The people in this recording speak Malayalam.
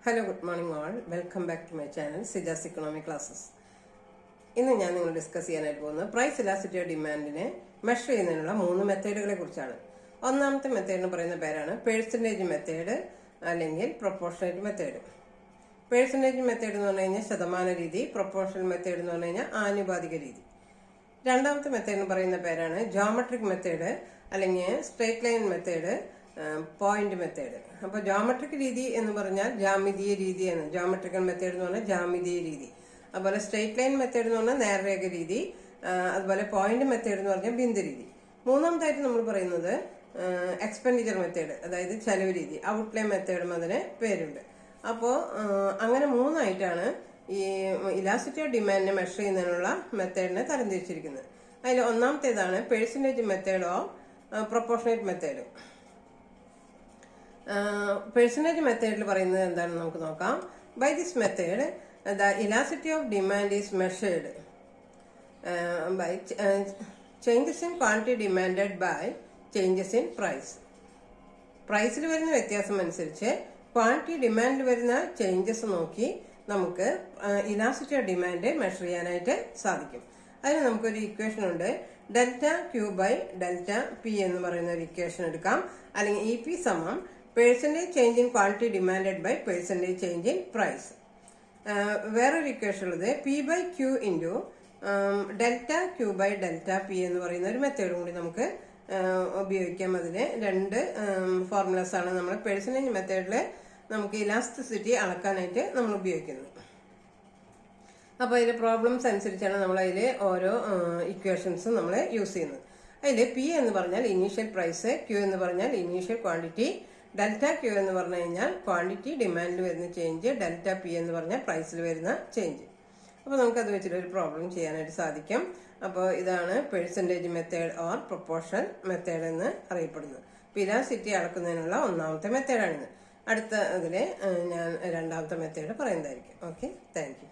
Hello, good morning all. Welcome back to my channel, Sija's Economic Classes. ഇന്ന് ഞാൻ നിങ്ങൾ ഡിസ്കസ് ചെയ്യാനായിട്ട് പോകുന്നത് പ്രൈസ് ഇലാസ്റ്റിറ്റി ഓഫ് ഡിമാൻഡിനെ മെഷർ ചെയ്യുന്നതിനുള്ള 3 മെത്തേഡുകളെ കുറിച്ചാണ്. ഒന്നാമത്തെ മെത്തേഡിന് പറയുന്ന പേരാണ് പെർസെൻറ്റേജ് മെത്തേഡ് അല്ലെങ്കിൽ പ്രൊപ്പോർഷണേറ്റ് മെത്തേഡ്. പെർസെൻറ്റേജ് മെത്തേഡ് എന്ന് പറഞ്ഞു കഴിഞ്ഞാൽ ശതമാന രീതി, പ്രൊപ്പോർഷണൽ മെത്തേഡ് എന്ന് പറഞ്ഞു കഴിഞ്ഞാൽ ആനുപാതിക രീതി. രണ്ടാമത്തെ മെത്തേഡിന് പറയുന്ന പേരാണ് ജോമെട്രിക് മെത്തേഡ് അല്ലെങ്കിൽ straight line method, point method. അപ്പോൾ ജോമെട്രിക് രീതി എന്ന് പറഞ്ഞാൽ ജാമിതീയ രീതി എന്ന്, ജോമെട്രിക്കൽ മെത്തേഡ് എന്ന് പറഞ്ഞാൽ ജാമിതീയ രീതി. അതുപോലെ സ്ട്രേറ്റ് ലൈൻ മെത്തേഡ് എന്ന് പറഞ്ഞാൽ നേർരേഖ രീതി, അതുപോലെ പോയിന്റ് മെത്തേഡ് എന്ന് പറഞ്ഞാൽ ബിന്ദു രീതി. മൂന്നാമതായിട്ട് നമ്മൾ പറയുന്നത് എക്സ്പെൻഡിച്ചർ മെത്തേഡ്, അതായത് ചെലവ് രീതി, ഔട്ട്ലൈൻ മെത്തേഡും അതിന് പേരുണ്ട്. അപ്പോൾ അങ്ങനെ മൂന്നായിട്ടാണ് ഈ ഇലാസ്റ്റിറ്റി ഓഫ് ഡിമാൻഡിനെ മെഷർ ചെയ്യുന്നതിനുള്ള മെത്തേഡിനെ തരംതിരിച്ചിരിക്കുന്നത്. അതിൽ ഒന്നാമത്തേതാണ് percentage method of proportionate method. Percentage മെത്തേഡിൽ പറയുന്നത് എന്താണെന്ന് നമുക്ക് നോക്കാം. By this method the elasticity of demand is measured by changes in quantity demanded by changes in price. പ്രൈസിൽ വരുന്ന വ്യത്യാസം അനുസരിച്ച് ക്വാണ്ടിറ്റി ഡിമാൻഡിൽ വരുന്ന ചേഞ്ചസ് നോക്കി നമുക്ക് ഇലാസ്റ്റിറ്റി ഓഫ് ഡിമാൻഡ് മെഷർ ചെയ്യാനായിട്ട് സാധിക്കും. അതിന് നമുക്കൊരു ഇക്വേഷൻ ഉണ്ട്. Delta Q by delta P എന്ന് പറയുന്ന ഒരു ഇക്വേഷൻ എടുക്കാം. അല്ലെങ്കിൽ ഇ പി സമം percentage change in quantity demanded by percentage change in price. വേറൊരു ഇക്വേഷൻ ഉള്ളത് P by Q into delta Q by delta P എന്ന് പറയുന്ന ഒരു മെത്തേഡും കൂടി നമുക്ക് ഉപയോഗിക്കാം. അതിന് രണ്ട് ഫോർമുലാസ് ആണ് നമ്മൾ പെർസെൻറ്റേജ് മെത്തേഡിൽ നമുക്ക് ഇലാസ്റ്റിസിറ്റി അളക്കാനായിട്ട് നമ്മൾ ഉപയോഗിക്കുന്നത്. അപ്പോൾ അതിൽ പ്രോബ്ലംസ് അനുസരിച്ചാണ് നമ്മൾ അതിൽ ഓരോ ഇക്വേഷൻസും നമ്മൾ യൂസ് ചെയ്യുന്നത്. അതിൽ പി എന്ന് പറഞ്ഞാൽ ഇനീഷ്യൽ പ്രൈസ്, ക്യൂ എന്ന് പറഞ്ഞാൽ ഇനീഷ്യൽ ക്വാണ്ടിറ്റി, ഡെൽറ്റ ക്യൂ എന്ന് പറഞ്ഞു കഴിഞ്ഞാൽ ക്വാണ്ടിറ്റി ഡിമാൻഡിൽ വരുന്ന ചേഞ്ച്, ഡെൽറ്റ പി എന്ന് പറഞ്ഞാൽ പ്രൈസിൽ വരുന്ന ചേഞ്ച്. അപ്പോൾ നമുക്കത് വെച്ചിട്ട് ഒരു പ്രോബ്ലം ചെയ്യാനായിട്ട് സാധിക്കും. അപ്പോൾ ഇതാണ് percentage method or proportion method എന്ന് അറിയപ്പെടുന്നത്. ഇലാസ്റ്റിറ്റി അളക്കുന്നതിനുള്ള ഒന്നാമത്തെ മെത്തേഡാണിത്. അടുത്ത ഇതിൽ ഞാൻ രണ്ടാമത്തെ മെത്തേഡ് പറയുന്നതായിരിക്കും. Okay, thank you.